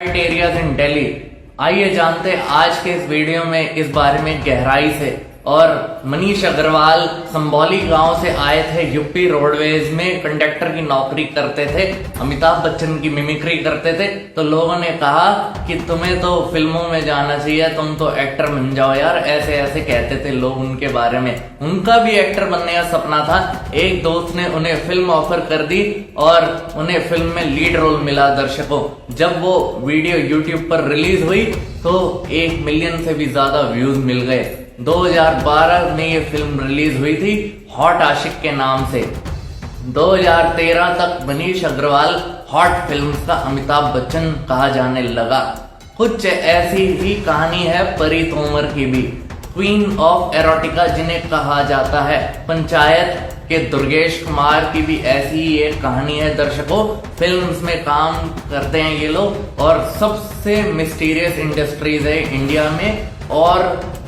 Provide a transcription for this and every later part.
Areas in Delhi. आइए जानते हैं आज के इस वीडियो में इस बारे में गहराई से। और मनीष अग्रवाल संबौली गांव से आए थे, यूपी रोडवेज में कंडक्टर की नौकरी करते थे, अमिताभ बच्चन की मिमिक्री करते थे। तो लोगों ने कहा कि तुम्हें तो फिल्मों में जाना चाहिए, तुम तो एक्टर बन जाओ यार, ऐसे ऐसे कहते थे लोग उनके बारे में। उनका भी एक्टर बनने का सपना था। एक दोस्त ने उन्हें फिल्म ऑफर कर दी और उन्हें फिल्म में लीड रोल मिला। दर्शकों, जब वो वीडियो यूट्यूब पर रिलीज हुई तो 1 मिलियन से भी ज्यादा व्यूज मिल गए। 2012 में ये फिल्म रिलीज हुई थी हॉट आशिक के नाम से। 2013 तक मनीष अग्रवाल हॉट फिल्म्स का अमिताभ बच्चन कहा जाने लगा। कुछ ऐसी ही कहानी है परी तोमर की भी, क्वीन ऑफ एरोटिका जिन्हें कहा जाता है। पंचायत के दुर्गेश कुमार की भी ऐसी ही एक कहानी है। दर्शकों, फिल्म्स में काम करते हैं ये लोग और सबसे मिस्टीरियस इंडस्ट्रीज है इंडिया में। और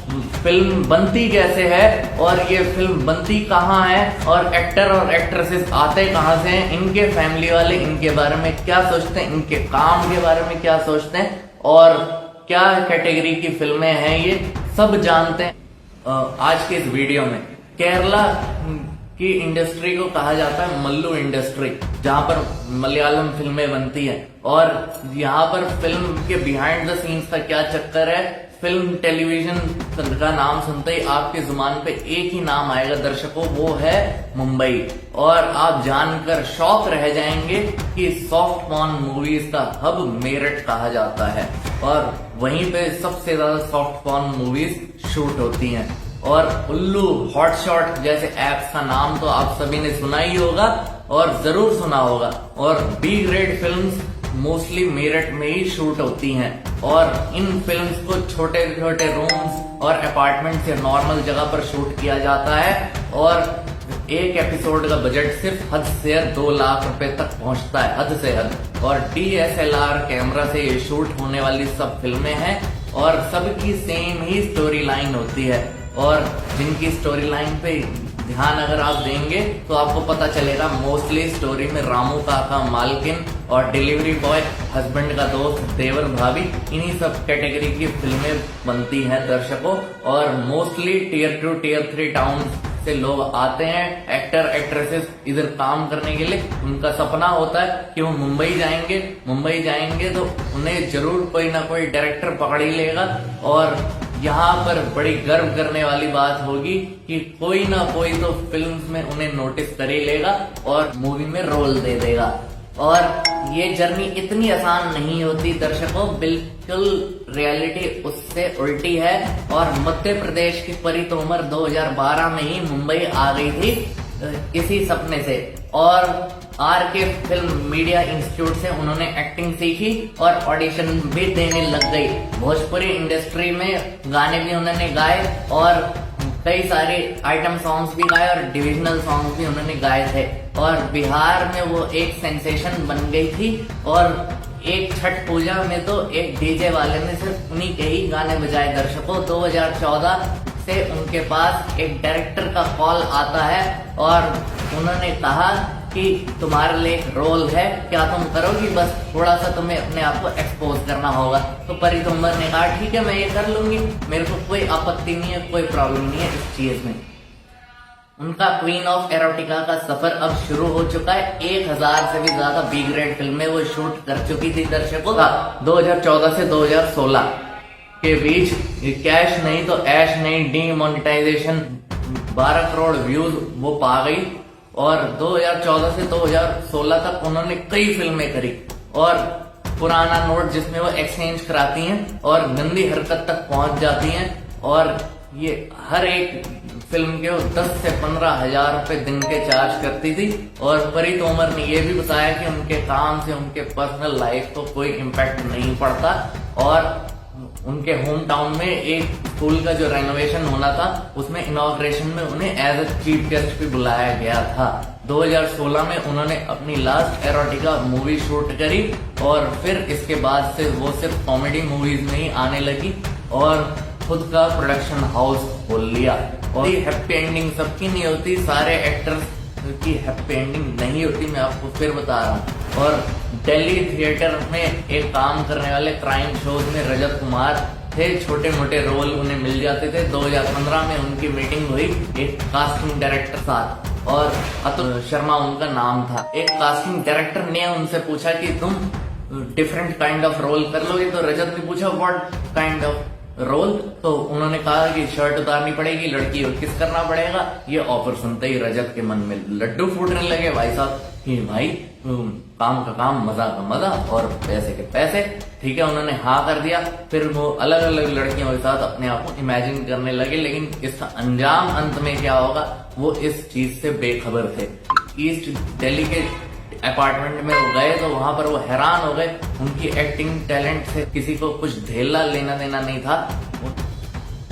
फिल्म बनती कैसे है और ये फिल्म बनती कहाँ है और एक्टर और एक्ट्रेसेस आते कहाँ से हैं, इनके फैमिली वाले इनके बारे में क्या सोचते हैं, इनके काम के बारे में क्या सोचते हैं और क्या कैटेगरी की फिल्में हैं, ये सब जानते हैं आज के इस वीडियो में। केरला की इंडस्ट्री को कहा जाता है मल्लू इंडस्ट्री, जहां पर मलयालम फिल्में बनती हैं। और यहाँ पर फिल्म के बिहाइंड द सीन्स का क्या चक्कर है, फिल्म टेलीविजन का नाम सुनते ही आपकी जुबान पे एक ही नाम आएगा दर्शकों, वो है मुंबई। और आप जानकर शॉक रह जाएंगे कि सॉफ्ट पॉर्न मूवीज का हब मेरठ कहा जाता है और वहीं पे सबसे ज्यादा सॉफ्ट पॉर्न मूवीज शूट होती हैं। और उल्लू, हॉटशॉट जैसे एप्स का नाम तो आप सभी ने सुना ही होगा और जरूर सुना होगा। और B grade films mostly Meerut में ही शूट होती हैं और इन फिल्म्स को छोटे छोटे रूम्स और अपार्टमेंट से नॉर्मल जगह पर शूट किया जाता है। और एक एपिसोड का बजट सिर्फ हद से 2 लाख रुपए तक पहुंचता है, हद से हद। और DSLR कैमरा से ये शूट होने वाली सब फिल्में हैं और सबकी सेम ही स्टोरी लाइन होती है। और जिनकी स्टोरी लाइन पे ध्यान अगर आप देंगे तो आपको पता चलेगा मोस्टली स्टोरी में रामू काका, मालकिन और डिलीवरी बॉय, हस्बैंड का दोस्त, देवर भाभी, इन्हीं सब कैटेगरी की फिल्में बनती हैं दर्शकों। और मोस्टली टियर 2 टियर 3 टाउन से लोग आते हैं, एक्टर एक्ट्रेसेस इधर काम करने के लिए। उनका सपना होता है कि वो मुंबई जाएंगे तो उन्हें जरूर कोई ना कोई डायरेक्टर पकड़ ही लेगा। और यहाँ पर बड़ी गर्व करने वाली बात होगी कि कोई ना कोई तो फिल्म्स में उन्हें नोटिस कर ही लेगा और मूवी में रोल दे देगा। और ये जर्नी इतनी आसान नहीं होती दर्शकों, बिल्कुल रियलिटी उससे उल्टी है। और मध्य प्रदेश की परी तोमर 2012 में ही मुंबई आ गई थी इसी सपने से। और RK फिल्म मीडिया इंस्टीट्यूट से उन्होंने एक्टिंग सीखी और ऑडिशन भी देने लग गई। भोजपुरी इंडस्ट्री में गाने भी उन्होंने गाए और कई सारे आइटम सॉन्ग्स भी गाए और डिविजनल सॉन्ग्स भी उन्होंने गाए थे। और बिहार में वो एक सेंसेशन बन गई थी। और एक छठ पूजा में तो एक डीजे वाले ने सिर्फ उन्हीं के ही गाने बजाए दर्शकों। 2014 से उनके पास एक डायरेक्टर का कॉल आता है और उन्होंने कहा कि तुम्हारे लिए एक रोल है, क्या तुम करोगी, बस थोड़ा सा तुम्हें अपने आप को एक्सपोज करना होगा। तो परी तोमर ने कहा ठीक है, मैं ये कर लूंगी, मेरे को कोई आपत्ति नहीं है, कोई प्रॉब्लम नहीं है इस चीज में। उनका क्वीन ऑफ एरोटिका का सफर अब शुरू हो चुका है। 1000 से भी ज्यादा बी ग्रेड फिल्में वो शूट कर चुकी थी दर्शकों। 2014 से 2016 के बीच कैश नहीं तो ऐश नहीं, डीमोनेटाइजेशन 12 करोड़ व्यूज वो पा गई। और 2014 से 2016 तक उन्होंने कई फिल्में करी। और पुराना नोट जिसमें वो एक्सचेंज कराती हैं और गंदी हरकत तक पहुंच जाती हैं। और ये हर एक फिल्म के 10 से 15 हजार रुपए दिन के चार्ज करती थी। और परी तोमर ने यह भी बताया कि उनके काम से उनके पर्सनल लाइफ को कोई इम्पैक्ट नहीं पड़ता। और उनके होम टाउन में एक स्कूल का जो रेनोवेशन होना था उसमें इनॉग्रेशन में उन्हें एज ए चीफ गेस्ट भी बुलाया गया था। 2016 में उन्होंने अपनी लास्ट एरोटिका मूवी शूट करी और फिर इसके बाद से वो सिर्फ कॉमेडी मूवीज में ही आने लगी और खुद का प्रोडक्शन हाउस खोल लिया। और हैप्पी एंडिंग सबकी नहीं होती, सारे एक्टर्स की हैप्पी एंडिंग नहीं होती, मैं आपको फिर बता रहा हूँ। और दिल्ली थिएटर में एक काम करने वाले क्राइम शोज में रजत कुमार थे। छोटे मोटे रोल उन्हें मिल जाते थे। 2015 में उनकी मीटिंग हुई एक कास्टिंग डायरेक्टर साथ, और अतुल शर्मा उनका नाम था। एक कास्टिंग डायरेक्टर ने उनसे पूछा कि तुम डिफरेंट काइंड ऑफ रोल कर लोगे, तो रजत ने पूछा व्हाट काइंड ऑफ रोल, तो उन्होंने कहा कि शर्ट उतारनी पड़ेगी, लड़की को किस करना पड़ेगा। ये ऑफर सुनते ही रजत के मन में लड्डू फूटने लगे भाई साहब कि भाई काम का काम, मजा का मजा और पैसे के पैसे। ठीक है, उन्होंने हाँ कर दिया। फिर वो अलग अलग लड़कियों के साथ अपने आप को इमेजिन करने लगे, लेकिन इसका अंजाम अंत में क्या होगा वो इस चीज से बेखबर थे। ईस्ट दिल्ली के अपार्टमेंट में वो गए तो वहां पर वो हैरान हो गए। उनकी एक्टिंग टैलेंट से किसी को कुछ धेला लेना देना नहीं था।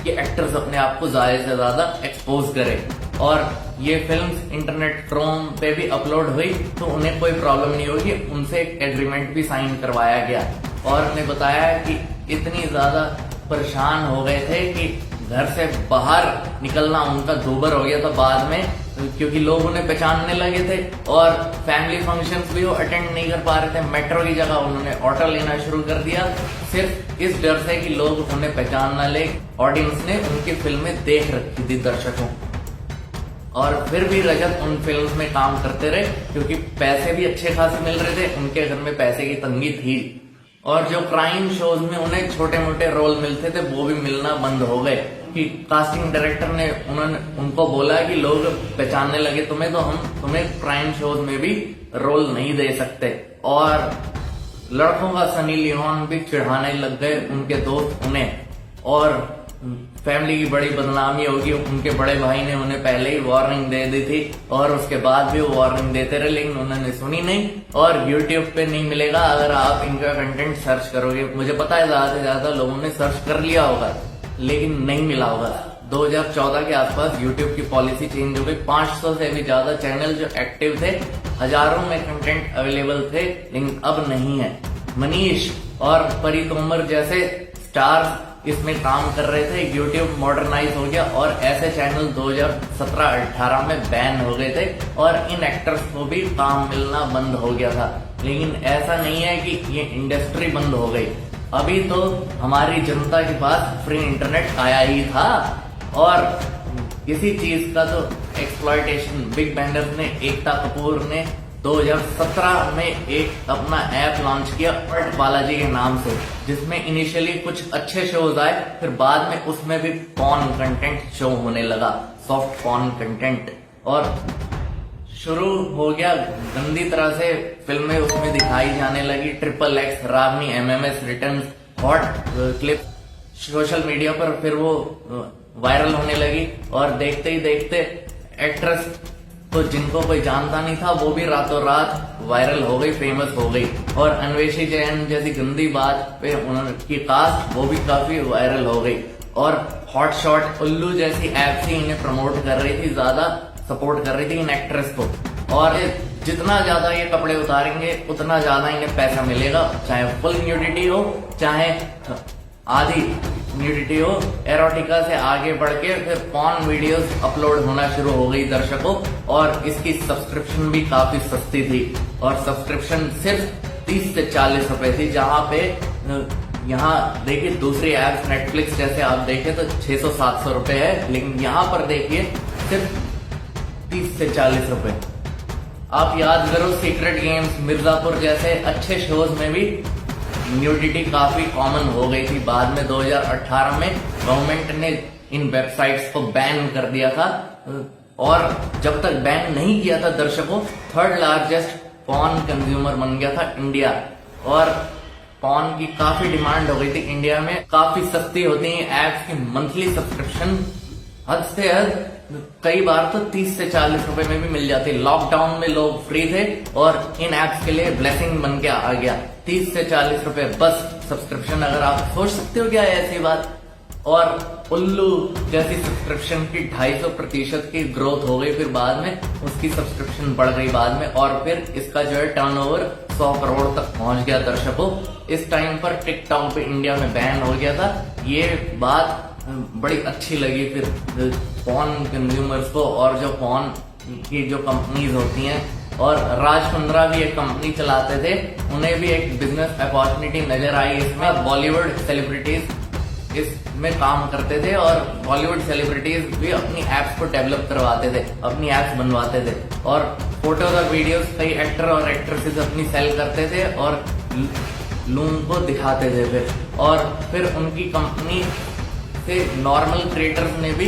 ये एक्टर्स अपने आप को ज्यादा से ज्यादा एक्सपोज करें, और ये फिल्म्स इंटरनेट क्रोम पे भी अपलोड हुई तो उन्हें कोई प्रॉब्लम नहीं होगी। उनसे एक एग्रीमेंट भी साइन करवाया गया, और उन्हें बताया कि इतनी ज्यादा परेशान हो गए थे कि घर से बाहर निकलना उनका दूभर हो गया था बाद में, क्योंकि लोग उन्हें पहचानने लगे थे। और फैमिली फंक्शंस भी वो अटेंड नहीं कर पा रहे थे। मेट्रो की जगह उन्होंने ऑटो लेना शुरू कर दिया, सिर्फ इस डर से कि लोग उन्हें पहचान न ले। ऑडियंस ने उनकी फिल्में देख रखी थी, दर्शकों, और फिर भी रजत उन फिल्म्स में काम करते रहे क्योंकि पैसे भी अच्छे खासे मिल रहे थे। उनके घर में पैसे की तंगी थी, और जो क्राइम शोज में उन्हें छोटे मोटे रोल मिलते थे वो भी मिलना बंद हो गए। कि कास्टिंग डायरेक्टर ने उनको बोला कि लोग पहचानने लगे तुम्हें, तो हम तुम्हें क्राइम शोज में भी रोल नहीं दे सकते। और लड़कों का सनी लियोन भी चिढ़ाने लग गए उनके दोस्त उन्हें, और फैमिली की बड़ी बदनामी होगी। उनके बड़े भाई ने उन्हें पहले ही वार्निंग दे दी थी, और उसके बाद भी वो वार्निंग देते रहे, लेकिन उन्होंने सुनी नहीं। और यूट्यूब पे नहीं मिलेगा अगर आप इनका कंटेंट सर्च करोगे। मुझे पता है ज्यादा से ज्यादा लोगों ने सर्च कर लिया होगा, लेकिन नहीं मिला होगा। 2014 के आसपास यूट्यूब की पॉलिसी चेंज हो गई। 500 से भी ज्यादा चैनल जो एक्टिव थे, हजारों में कंटेंट अवेलेबल थे, लेकिन अब नहीं है। मनीष और परी तोमर जैसे स्टार्स इसमें काम कर रहे थे। यूट्यूब मॉडर्नाइज हो गया, और ऐसे चैनल 2017-18 में बैन हो गए थे, और इन एक्टर्स को भी काम मिलना बंद हो गया था। लेकिन ऐसा नहीं है कि ये इंडस्ट्री बंद हो गई। अभी तो हमारी जनता के पास फ्री इंटरनेट आया ही था, और किसी चीज का तो एक्सप्लॉयटेशन बिग बैंडर्स ने, एकता कपूर ने 2017 में एक अपना ऐप लॉन्च किया पट बालाजी के नाम से, जिसमें इनिशियली कुछ अच्छे शोज आए, फिर बाद में उसमें भी पॉर्न कंटेंट शो होने लगा, सॉफ्ट पॉर्न कंटेंट, और शुरू हो गया गंदी तरह से फिल्में उसमें दिखाई जाने लगी। XXX, रागनी, MMS returns, hot clip social media पर फिर वो वायरल होने लगी, और देखते ही देखते एक्ट्रेस तो जिनको कोई जानता नहीं था वो भी रातों रात वायरल हो गई, फेमस हो गई। और अन्वेषी जैन जैसी गंदी बात पे उनकी कास्ट वो भी काफी वायरल हो गई, और हॉट शॉट उल्लू जैसी ऐप से इन्हें प्रमोट कर रही थी, ज्यादा सपोर्ट कर रही थी इन एक्ट्रेस को। और जितना ज्यादा ये कपड़े उतारेंगे उतना ज्यादा इन्हें पैसा मिलेगा, चाहे फुल न्यूडिटी हो चाहे आधी न्यूडिटी हो। एरोटिका से आगे बढ़ के फिर पॉर्न वीडियोस अपलोड होना शुरू हो गई दर्शकों, और इसकी सब्सक्रिप्शन भी काफी सस्ती थी, और सब्सक्रिप्शन सिर्फ 30 से 40 रुपए थी। जहां पे यहाँ देखिए दूसरी एप्स नेटफ्लिक्स जैसे आप देखें तो 600-700 रुपए है, लेकिन यहाँ पर देखिए सिर्फ 30 से 40 रुपए। आप याद करो सीक्रेट गेम्स, मिर्जापुर जैसे अच्छे शोज में भी न्यूडिटी काफी कॉमन हो गई थी। बाद में 2018 में गवर्नमेंट ने इन वेबसाइट्स को बैन कर दिया था, और जब तक बैन नहीं किया था दर्शकों, थर्ड लार्जेस्ट पॉर्न कंज्यूमर बन गया था इंडिया, और पॉर्न की काफी डिमांड हो गई थी इंडिया में। काफी सस्ती होती है एप्स की मंथली सब्सक्रिप्शन, हद से हद कई बार तो 30 से 40 रुपए में भी मिल जाती। लॉकडाउन में लोग फ्री थे, और इन एप्स के लिए ब्लेसिंग बन के आ गया। 30 से 40 रुपए बस सब्सक्रिप्शन, अगर आप सोच सकते हो क्या ऐसी बात। और उल्लू जैसी सब्सक्रिप्शन की 250% की ग्रोथ हो गई, फिर बाद में उसकी सब्सक्रिप्शन बढ़ गई बाद में, और फिर इसका जो है टर्नओवर 100 करोड़ तक पहुंच गया दर्शकों। इस टाइम पर टिकटॉक पे इंडिया में बैन हो गया था। ये बात बड़ी अच्छी लगी फिर पॉर्न कंज्यूमर्स को, और जो पॉर्न की जो कंपनीज होती हैं और राज कुंद्रा भी एक कंपनी चलाते थे, उन्हें भी एक बिजनेस अपॉर्चुनिटी नजर आई इसमें। बॉलीवुड सेलिब्रिटीज इसमें काम करते थे और बॉलीवुड सेलिब्रिटीज भी अपनी एप्स को डेवलप करवाते थे, अपनी एप्स बनवाते थे और फोटोज और वीडियोस कई एक्टर और एक्ट्रेसेस अपनी सेल करते थे और लोगों को दिखाते थे फिर उनकी कंपनी से नॉर्मल क्रिएटर्स ने भी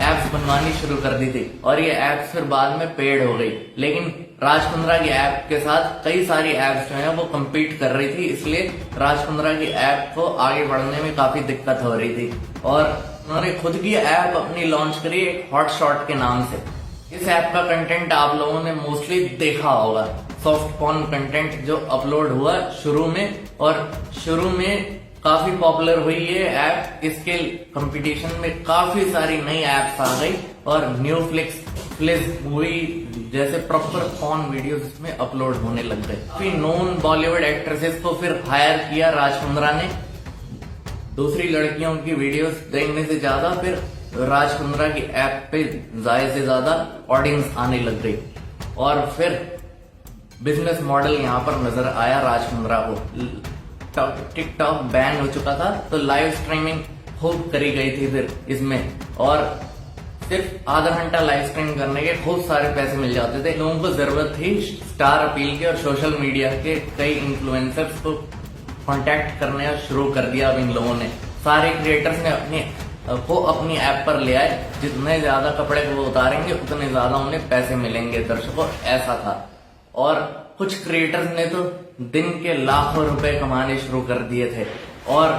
एप्स बनवानी शुरू कर दी थी और ये एप्स फिर बाद में पेड हो गई। लेकिन राज कुंद्रा की ऐप के साथ कई सारी एप्स जो है वो कम्पीट कर रही थी, इसलिए राज कुंद्रा की ऐप को आगे बढ़ने में काफी दिक्कत हो रही थी और उन्होंने खुद की ऐप अपनी लॉन्च करी एक हॉटशॉट के नाम से। इस ऐप का कंटेंट आप लोगों ने मोस्टली देखा होगा, सॉफ्ट पॉर्न कंटेंट जो अपलोड हुआ शुरू में, और शुरू में काफी पॉपुलर हुई ये ऐप। इसके कंपटीशन में काफी सारी नई ऐप्स आ गई और न्यू फ्लिक्स मूवी जैसे प्रॉपर पॉर्न वीडियोस इसमें अपलोड होने लग गए। काफी नोन बॉलीवुड एक्ट्रेसेस को फिर हायर किया राज कुंद्रा ने। दूसरी लड़कियों की वीडियोस देखने से ज्यादा फिर राज कुंद्रा की ऐप पे ज्यादा से ज्यादा ऑडियंस आने लग गई और फिर बिजनेस मॉडल यहाँ पर नजर आया राज कुंद्रा को। टिकटॉक बैन हो चुका था तो लाइव स्ट्रीमिंग खूब करी गई थी फिर इसमें, और सिर्फ आधा घंटा लाइव स्ट्रीम करने के खूब सारे पैसे मिल जाते थे। लोगों को जरूरत थी स्टार अपील की और सोशल मीडिया के कई इन्फ्लुएंसर्स को कांटेक्ट करने शुरू कर दिया। अब इन लोगों ने सारे क्रिएटर्स ने अपनी ऐप पर ले आए, जितने ज्यादा कपड़े वो उतारेंगे उतने ज्यादा उन्हें पैसे मिलेंगे दर्शकों, ऐसा था। और कुछ क्रिएटर्स ने तो दिन के लाखों रुपए कमाने शुरू कर दिए थे और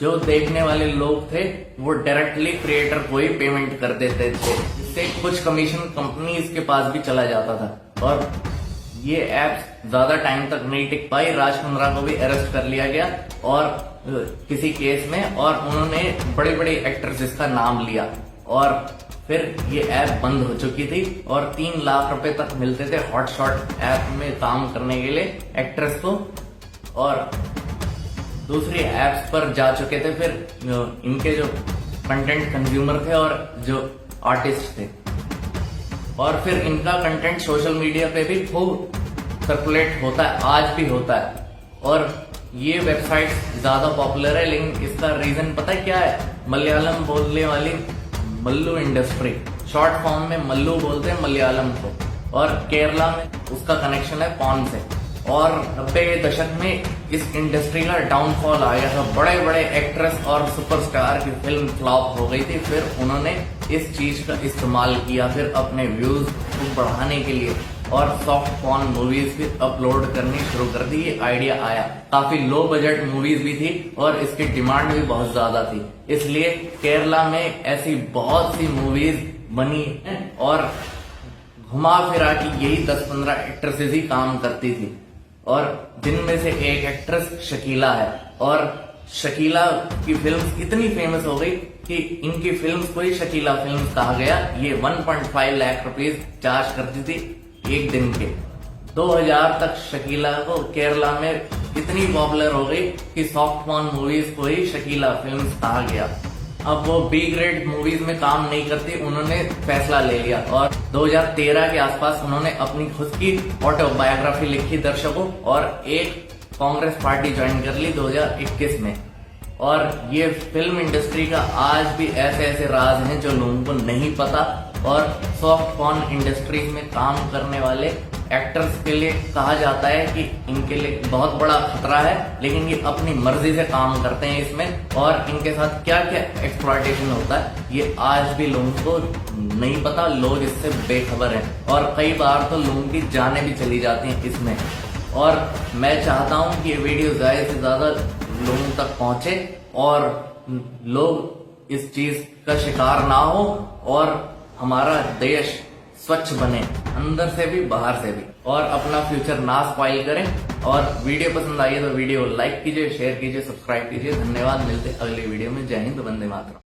जो देखने वाले लोग थे वो डायरेक्टली क्रिएटर को ही पेमेंट कर देते थे, इससे कुछ कमीशन कंपनीज के पास भी चला जाता था और ये ऐप ज्यादा टाइम तक नहीं टिक पाई। राज कुंद्रा को भी अरेस्ट कर लिया गया और किसी केस में, और उन्होंने बड़े बड़े एक्ट्रेसेस का नाम लिया और फिर ये ऐप बंद हो चुकी थी और 3 लाख रुपए तक मिलते थे हॉटशॉट ऐप में काम करने के लिए एक्ट्रेस को, और दूसरी ऐप्स पर जा चुके थे फिर इनके जो कंटेंट कंज्यूमर थे और जो आर्टिस्ट थे, और फिर इनका कंटेंट सोशल मीडिया पे भी खूब सर्कुलेट होता है, आज भी होता है। और ये वेबसाइट ज्यादा पॉपुलर है, लेकिन इसका रीजन पता है क्या है? मलयालम बोलने वाली मल्लू इंडस्ट्री, शॉर्ट फॉर्म में मल्लू बोलते हैं मलयालम को, और केरला में उसका कनेक्शन है पॉर्न से। और 90 के दशक में इस इंडस्ट्री का डाउनफॉल आ गया था, बड़े बड़े एक्ट्रेस और सुपरस्टार की फिल्म फ्लॉप हो गई थी, फिर उन्होंने इस चीज का इस्तेमाल किया फिर अपने व्यूज को बढ़ाने के लिए और सॉफ्ट पॉर्न मूवीज भी अपलोड करनी शुरू कर दी। ये आइडिया आया, काफी लो बजट मूवीज भी थी और इसकी डिमांड भी बहुत ज्यादा थी, इसलिए केरला में ऐसी बहुत सी मूवीज बनी और घुमा फिरा की यही 10-15 एक्ट्रेसेस ही काम करती थी, और जिनमें से एक एक्ट्रेस शकीला है। और शकीला की फिल्म्स इतनी फेमस हो गई कि इनकी फिल्म्स को ही शकीला फिल्म्स कहा गया। ये 1.5 लाख रुपीज चार्ज करती थी एक दिन के। 2000 तक शकीला को केरला में इतनी पॉपुलर हो गई कि सॉफ्ट पॉर्न मूवीज को ही शकीला फिल्म्स कहा गया। अब वो बी ग्रेड मूवीज में काम नहीं करती, उन्होंने फैसला ले लिया और 2013 के आसपास उन्होंने अपनी खुद की ऑटोबायोग्राफी लिखी दर्शकों, और एक कांग्रेस पार्टी ज्वाइन कर ली 2021 में। और ये फिल्म इंडस्ट्री का आज भी ऐसे ऐसे राज हैं जो लोगों को नहीं पता, और सॉफ्ट पॉर्न इंडस्ट्रीज में काम करने वाले एक्टर्स के लिए कहा जाता है कि इनके लिए बहुत बड़ा खतरा है, लेकिन ये अपनी मर्जी से काम करते हैं इसमें, और इनके साथ क्या क्या एक्सप्लॉयटेशन होता है ये आज भी लोगों को नहीं पता, लोग इससे बेखबर हैं और कई बार तो लोगों की जानें भी चली जाती हैं इसमें। और मैं चाहता हूं कि ये वीडियो ज्यादा से ज्यादा लोगों तक पहुंचे और लोग इस चीज का शिकार ना हो और हमारा देश स्वच्छ बने, अंदर से भी बाहर से भी, और अपना फ्यूचर ना स्पॉइल करें। और वीडियो पसंद आई है तो वीडियो लाइक कीजिए, शेयर कीजिए, सब्सक्राइब कीजिए। धन्यवाद, मिलते अगले वीडियो में। जय हिंद, वंदे मातरम।